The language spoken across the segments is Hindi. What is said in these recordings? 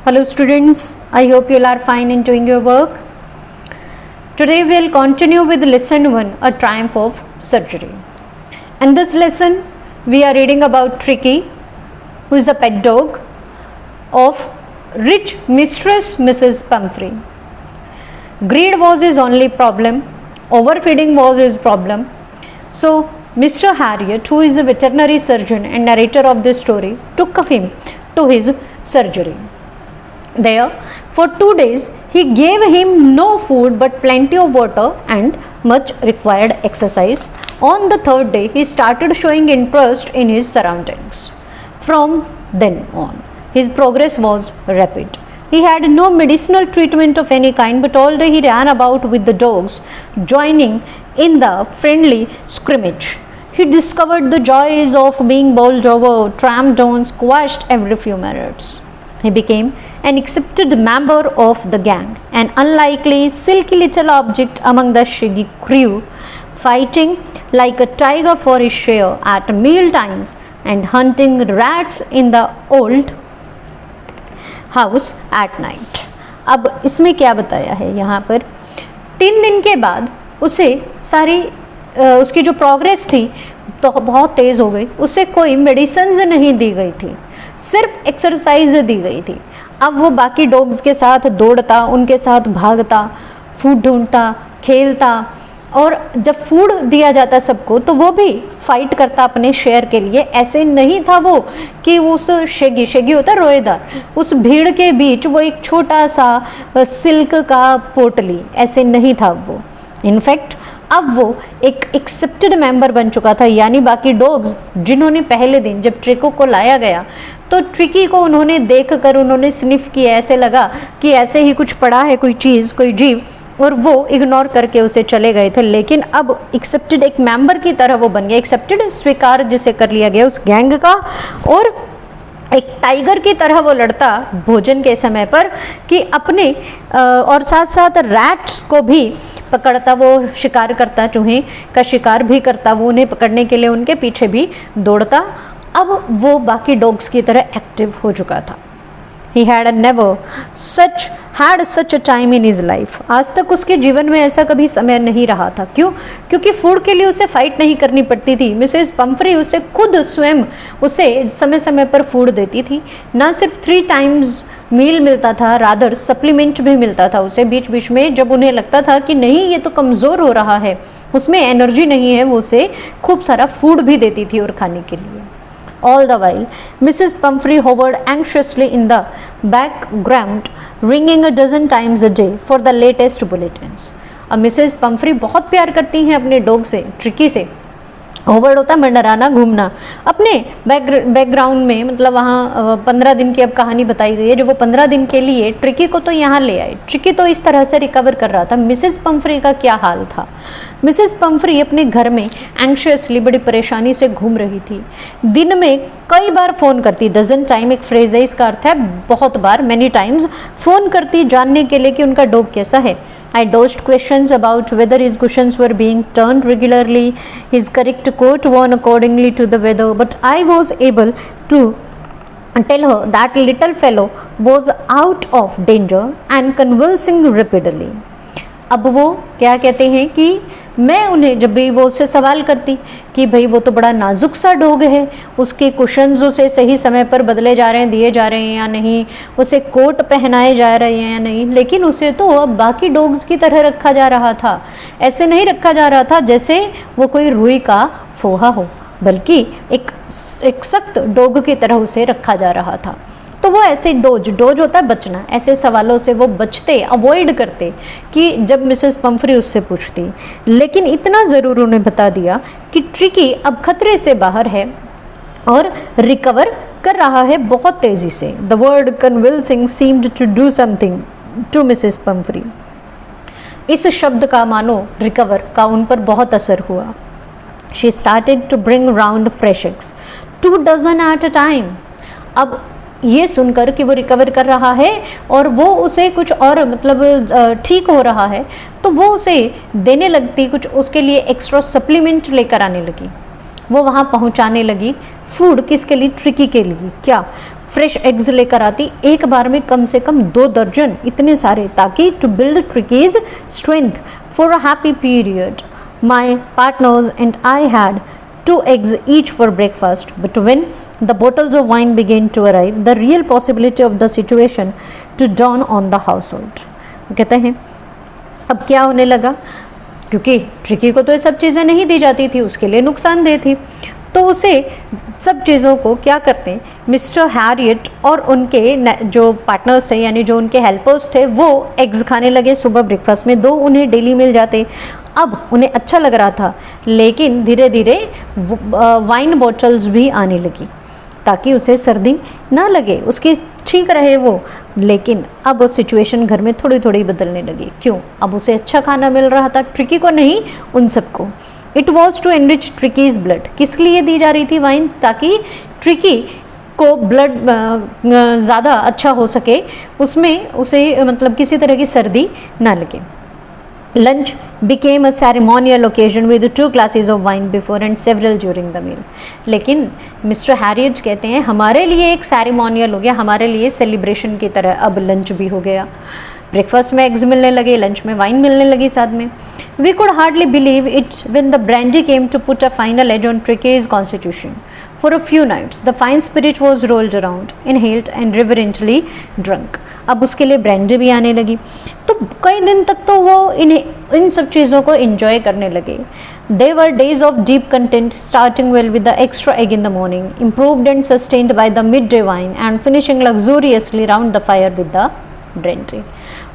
Hello students, I hope you all are fine in doing your work. Today we will continue with lesson 1, A Triumph of Surgery. In this lesson we are reading about Tricky, who is a pet dog of rich mistress Mrs. Pumphrey. Greed was his only problem, overfeeding was his problem. So Mr. Harriet, who is a veterinary surgeon and narrator of this story, took him to his surgery. There, for 2 days, he gave him no food but plenty of water and much required exercise. On the 3rd day, he started showing interest in his surroundings. From then on, his progress was rapid. He had no medicinal treatment of any kind, but all day he ran about with the dogs, joining in the friendly scrimmage. He discovered the joys of being bowled over, tramped on, squashed every few minutes. He became an accepted member of the gang, an unlikely, silky little object among the shaggy crew, fighting like a tiger for his share at meal times and hunting rats in the old house at night. अब इसमें क्या बताया है यहाँ पर, 3 दिन के बाद उसे सारी उसकी जो प्रोग्रेस थी तो बहुत तेज़ हो गई. उसे कोई मेडिसिन्स नहीं दी गई थी, सिर्फ एक्सरसाइज दी गई थी. अब वो बाकी डॉग्स के साथ दौड़ता, उनके साथ भागता, फूड ढूंढता, खेलता, और जब फूड दिया जाता सबको तो वो भी फाइट करता अपने शेयर के लिए. ऐसे नहीं था वो कि उस शेगी होता रोएदार, उस भीड़ के बीच वो एक छोटा सा सिल्क का पोटली, ऐसे नहीं था वो. इनफैक्ट अब वो एक एक्सेप्टेड मेंबर बन चुका था. यानी बाकी डॉग्स जिन्होंने पहले दिन जब ट्रिको को लाया गया तो ट्रिकी को उन्होंने देखकर उन्होंने स्निफ किया, ऐसे लगा कि ऐसे ही कुछ पड़ा है, कोई चीज़, कोई जीव, और वो इग्नोर करके उसे चले गए थे. लेकिन अब एक्सेप्टेड एक मेंबर की तरह वो बन गया, एक्सेप्टेड, स्वीकार जिसे कर लिया गया उस गैंग का, और एक टाइगर की तरह वो लड़ता भोजन के समय पर कि अपने और साथ साथ रैट्स को भी पकड़ता, वो शिकार करता, चूहे का शिकार भी करता, वो उन्हें पकड़ने के लिए उनके पीछे भी दौड़ता. अब वो बाकी डॉग्स की तरह एक्टिव हो चुका था. He had never had such a time in his life. आज तक उसके जीवन में ऐसा कभी समय नहीं रहा था. क्यों? क्योंकि फूड के लिए उसे फाइट नहीं करनी पड़ती थी. मिसेस पम्फ्री उसे खुद स्वयं उसे समय समय पर फूड देती थी. ना सिर्फ 3 टाइम्स मील मिलता था, रादर सप्लीमेंट भी मिलता था उसे बीच बीच में. जब उन्हें लगता था कि नहीं ये तो कमज़ोर हो रहा है, उसमें एनर्जी नहीं है, वो उसे खूब सारा फूड भी देती थी और खाने के लिए. All the while, Mrs. Pumphrey hovered anxiously in the background, ringing a dozen times a day for the latest bulletins. अब मिसेस पम्फ्री बहुत प्यार करती हैं अपने डॉग से, ट्रिकी से. होवर्ड होता मंडराना, घूमना अपने बैकग्राउंड में. मतलब वहाँ 15 दिन की अब कहानी बताई गई है, जो वो 15 दिन के लिए ट्रिकी को तो यहाँ ले आए. ट्रिकी तो इस तरह से रिकवर कर रहा था. मिसेस पम्फ्री का क्या हाल था? मिसेस पम्फ्री अपने घर में एंग्शियसली, बड़ी परेशानी से घूम रही थी. दिन में कई बार फ़ोन करती, डजन टाइम एक फ्रेज है, इसका अर्थ है बहुत बार, मैनी टाइम्स फ़ोन करती जानने के लिए कि उनका डॉग कैसा है. I dodged questions about whether his cushions were being turned regularly, his correct coat worn accordingly to the weather, but I was able to tell her that little fellow was out of danger and convulsing rapidly. अब वो क्या कहते हैं कि मैं उन्हें, जब भी वो उससे सवाल करती कि भाई वो तो बड़ा नाजुक सा डॉग है, उसके कुशन्स उसे सही समय पर बदले जा रहे हैं, दिए जा रहे हैं या नहीं, उसे कोट पहनाए जा रहे हैं या नहीं, लेकिन उसे तो अब बाकी डॉग्स की तरह रखा जा रहा था. ऐसे नहीं रखा जा रहा था जैसे वो कोई रुई का फोहा हो, बल्कि एक सख्त डॉग की तरह उसे रखा जा रहा था. तो वो ऐसे डोज होता है बचना, ऐसे सवालों से वो बचते, अवॉइड करते कि जब मिसेस पम्फ्री उससे पूछती. लेकिन इतना ज़रूर उन्हें बता दिया कि ट्रिकी अब खतरे से बाहर है और रिकवर कर रहा है बहुत तेज़ी से. The word convulsing seemed to do something to Mrs Pumphrey. इस शब्द का मानो रिकवर का उन पर बहुत असर हुआ. She started to bring round fresh eggs, 2 dozen at a time. अब ये सुनकर कि वो रिकवर कर रहा है और वो उसे कुछ और मतलब ठीक हो रहा है, तो वो उसे देने लगती, कुछ उसके लिए एक्स्ट्रा सप्लीमेंट लेकर आने लगी. वो वहाँ पहुँचाने लगी फूड, किसके लिए? ट्रिकी के लिए. क्या फ्रेश एग्स लेकर आती, एक बार में कम से कम 2 दर्जन, इतने सारे, ताकि to build Tricki's strength for a happy period. My partners and I had 2 eggs each for breakfast, but when the bottles of wine began to arrive, the real possibility of the situation to dawn on the household. कहते हैं अब क्या होने लगा, क्योंकि ट्रिकी को तो ये सब चीज़ें नहीं दी जाती थी, उसके लिए नुकसानदेह थी, तो उसे सब चीज़ों को क्या करते हैं मिस्टर हैरियट और उनके जो पार्टनर्स थे यानी जो उनके हेल्पर्स थे वो एग्स खाने लगे सुबह ब्रेकफास्ट में. 2 उन्हें डेली मिल जाते. अब उन्हें अच्छा लग रहा था, लेकिन धीरे धीरे वाइन बॉटल्स भी आने लगी ताकि उसे सर्दी ना लगे, उसकी ठीक रहे वो. लेकिन अब सिचुएशन घर में थोड़ी थोड़ी बदलने लगी. क्यों? अब उसे अच्छा खाना मिल रहा था, ट्रिकी को नहीं, उन सबको. It was to enrich Tricki's blood. किस लिए दी जा रही थी वाइन? ताकि ट्रिकी को ब्लड ज़्यादा अच्छा हो सके, उसमें उसे मतलब किसी तरह की सर्दी ना लगे. Lunch became a ceremonial occasion with 2 glasses of wine before and several during the meal. लेकिन मिस्टर हैरियट कहते हैं हमारे लिए एक सेरेमोनियल हो गया, हमारे लिए सेलिब्रेशन की तरह अब लंच भी हो गया. ब्रेकफास्ट में एग्स मिलने लगे, लंच में वाइन मिलने लगी साथ में. We could hardly believe it when the brandy came to put a final edge on Tricky's constitution. For a few nights, the fine spirit was rolled around, inhaled and reverently drunk. अब उसके लिए ब्रांडी भी आने लगी, तो कई दिन तक तो वो इन सब चीज़ों को enjoy करने लगे. They were days of deep content, starting well with the extra egg in the morning, improved and sustained by the midday wine, and finishing luxuriously round the fire with the brandy.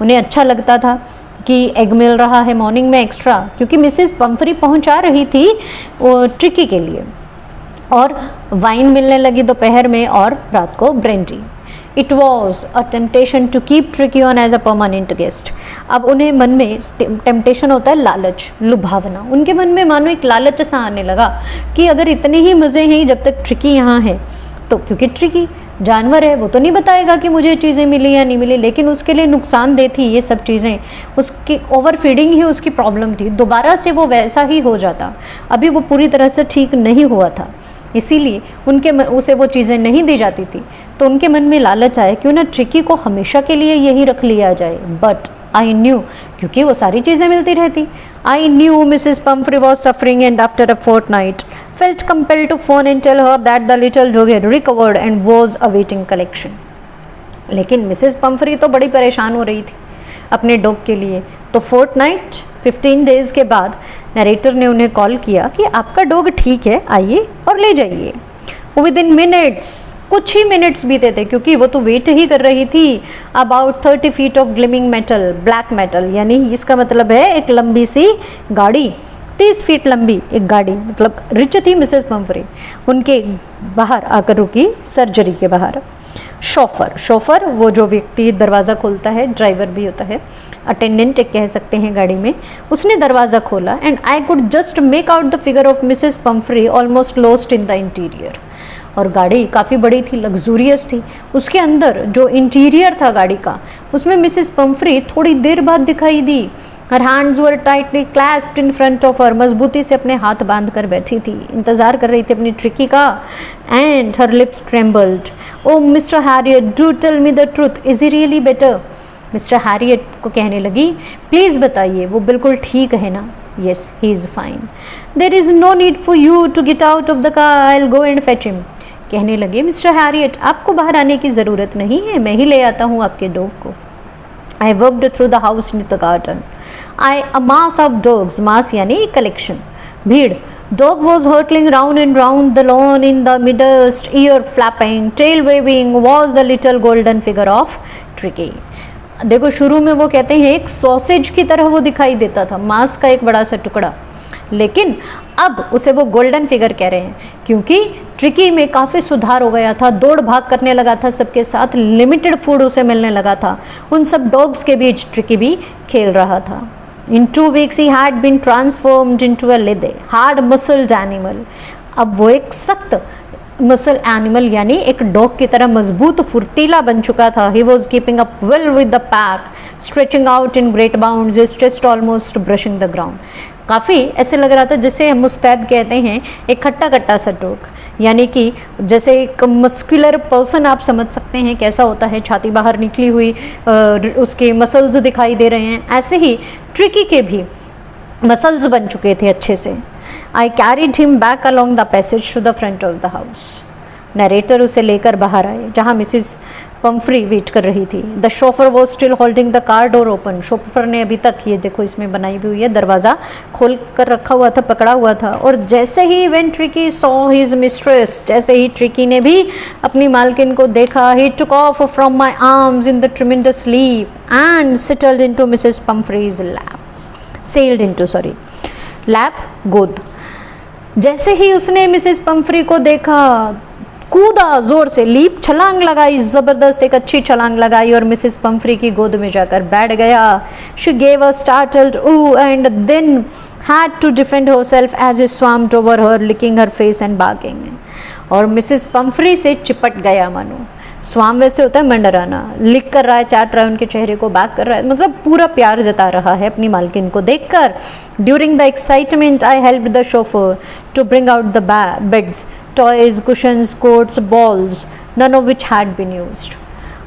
उन्हें अच्छा लगता था कि एग मिल रहा है मॉर्निंग में एक्स्ट्रा, क्योंकि मिसेस पम्फ्री पहुंचा रही थी ट्रिकी के लिए, और वाइन मिलने लगी दोपहर में और रात को brandy. It was a temptation to keep Tricki on as a permanent guest. अब उन्हें मन में टेम्पटेशन होता है लालच, लुभावना. उनके मन में मानो एक लालच सा आने लगा कि अगर इतने ही मज़े हैं जब तक ट्रिकी यहाँ है तो, क्योंकि ट्रिकी जानवर है, वो तो नहीं बताएगा कि मुझे चीज़ें मिली या नहीं मिली, लेकिन उसके लिए नुकसानदेह थी ये सब चीज़ें. उसकी ओवर फीडिंग ही उसकी प्रॉब्लम थी. दोबारा से वो वैसा ही हो जाता, अभी वो पूरी तरह से ठीक नहीं हुआ था, इसीलिए उसे वो चीज़ें नहीं दी जाती थी. तो उनके मन में लालच आया क्यों ना ट्रिकी को हमेशा के लिए यही रख लिया जाए. बट आई न्यू, क्योंकि वो सारी चीज़ें मिलती रहती, I knew Mrs Pumphrey was suffering and after a fortnight felt compelled to phone and tell her that the little dog had recovered and was awaiting collection. लेकिन मिसेस पम्फ्री तो बड़ी परेशान हो रही थी अपने डॉग के लिए. तो फोर्टनाइट 15 डेज़ के बाद नरेटर ने उन्हें कॉल किया कि आपका डॉग ठीक है, आइए और ले जाइए. विद इन मिनट्स, कुछ ही मिनट्स बीते थे, क्योंकि वो तो वेट ही कर रही थी. About 30 feet of gleaming metal, black metal, यानी इसका मतलब है एक लंबी सी गाड़ी, 30 फीट लंबी एक गाड़ी. मतलब रिच थी मिसेस पम्फ्री. उनके बाहर आकर रुकी, सर्जरी के बाहर. शोफर वो जो व्यक्ति दरवाज़ा खोलता है, ड्राइवर भी होता है, अटेंडेंट एक कह सकते हैं गाड़ी में, उसने दरवाज़ा खोला. And I could just make out the figure of Mrs Pomfrey almost lost in the interior. और गाड़ी काफ़ी बड़ी थी, लग्जूरियस थी. उसके अंदर जो इंटीरियर था गाड़ी का, उसमें मिसेस पम्फ्री थोड़ी देर बाद दिखाई दी. हर hands were tightly clasped in front of her. मजबूती से अपने हाथ बांध कर बैठी थी, इंतज़ार कर रही थी अपनी ट्रिकी का. And her lips trembled. Oh mister Herriot, do tell me the truth, is he really better. Mr Herriot को कहने लगी, प्लीज़ बताइए वो बिल्कुल ठीक है ना? Yes, he is fine. There is no need for you to get out of the car, I will go and fetch him. कहने लगे, मिस्टर हैरियट आपको बाहर आने की ज़रूरत नहीं है, मैं ही ले आता हूँ आपके डॉग को. I walked through the house into the garden. A mass of dogs, mass यानी collection, भीड़. Dog was hurtling round and round the lawn in the midst, ear flapping, tail waving, was the little golden figure of Tricky. देखो शुरू में वो कहते हैं एक सॉसेज की तरह वो दिखाई देता था, मांस का एक बड़ा सा टुकड़ा, लेकिन अब उसे वो गोल्डन फिगर कह रहे हैं क्योंकि ट्रिकी में काफ़ी सुधार हो गया था. दौड़ भाग करने लगा था सबके साथ, लिमिटेड फूड उसे मिलने लगा था. उन सब डॉग्स के बीच ट्रिकी भी खेल रहा था. इन 2 weeks he had been transformed into a leather, hard muscled animal. अब वो एक सख्त मसल एनिमल यानी एक डॉग की तरह मजबूत फुर्तीला बन चुका था. He was keeping up well with the pack, stretching out in great bounds, his chest almost brushing the ground. काफ़ी ऐसे लग रहा था जैसे हम मुस्तैद कहते हैं, एक खट्टा खट्टा सा डॉग, यानी कि जैसे एक मस्कुलर पर्सन आप समझ सकते हैं कैसा होता है, छाती बाहर निकली हुई, उसके मसल्स दिखाई दे रहे हैं, ऐसे ही ट्रिकी के भी मसल्स बन चुके थे अच्छे से। I carried him back along the passage to the front of the house. Narrator उसे लेकर बाहर आए जहाँ मिसिस पंफ्री वेट कर रही थी। The chauffeur was still holding the car door open. Chauffeur ने अभी तक, ये देखो इसमें बनाई हुई है, दरवाज़ा खोल कर रखा हुआ था, पकड़ा हुआ था। और जैसे ही when Tricki saw his mistress, जैसे ही ट्रिकी ने भी अपनी मालकिन को देखा, ही took off from my arms in the tremendous sleep and settled into Mrs Pumphrey's lap, sailed into, sorry, lap, गोद। जैसे ही उसने मिसेस पंफ्री को देखा, कूदा जोर से, लीप, छलांग लगाई, जबरदस्त एक अच्छी छलांग लगाई और मिसेस पंफ्री की गोद में जाकर बैठ गया। She gave a startled ooh and then had to defend herself as he swarmed over her, licking her face and barking। और मिसेस पंफ्री से चिपट गया मानो। स्वाम वैसे होता है मंडराना, लिक कर रहा है, चाट रहा है उनके चेहरे को, बैक कर रहा है, मतलब पूरा प्यार जता रहा है अपनी मालकिन को देखकर। During the excitement I helped the chauffeur to bring out the beds, toys, cushions, coats, bowls, none of which had been used.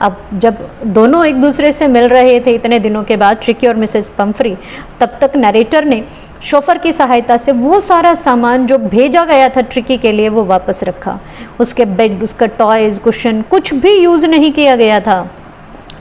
अब जब दोनों एक दूसरे से मिल रहे थे इतने दिनों के बाद, ट्रिकी और मिसेस पंफ्री, तब तक नरेटर ने शोफर की सहायता से वो सारा सामान जो भेजा गया था ट्रिकी के लिए वो वापस रखा। उसके बेड, उसका टॉयज, कुशन, कुछ भी यूज़ नहीं किया गया था।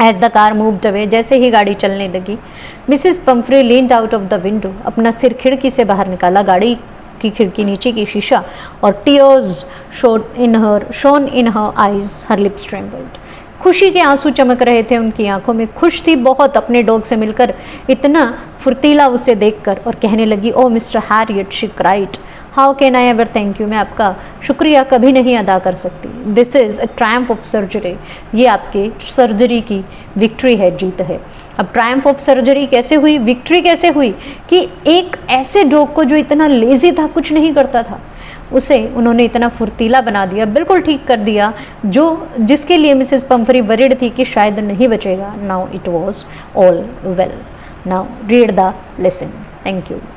As the car moved away, जैसे ही गाड़ी चलने लगी, Mrs Pumphrey leaned out of the window, अपना सिर खिड़की से बाहर निकाला, गाड़ी की खिड़की नीचे की शीशा, और tears shown in her eyes, her lips trembled. खुशी के आंसू चमक रहे थे उनकी आंखों में, खुश थी बहुत अपने डॉग से मिलकर, इतना फुर्तीला उसे देखकर, और कहने लगी, oh mister Herriot, she cried, how can I ever thank you, मैं आपका शुक्रिया कभी नहीं अदा कर सकती। This is a triumph of surgery, ये आपके सर्जरी की विक्ट्री है, जीत है। अब ट्रायम्फ ऑफ सर्जरी कैसे हुई, विक्ट्री कैसे हुई, कि एक ऐसे डॉग को जो इतना लेजी था, कुछ नहीं करता था, उसे उन्होंने इतना फुर्तीला बना दिया, बिल्कुल ठीक कर दिया, जिसके लिए मिसेस पंफ्री वरीड थी कि शायद नहीं बचेगा। Now it was all well. Now read the lesson. Thank you.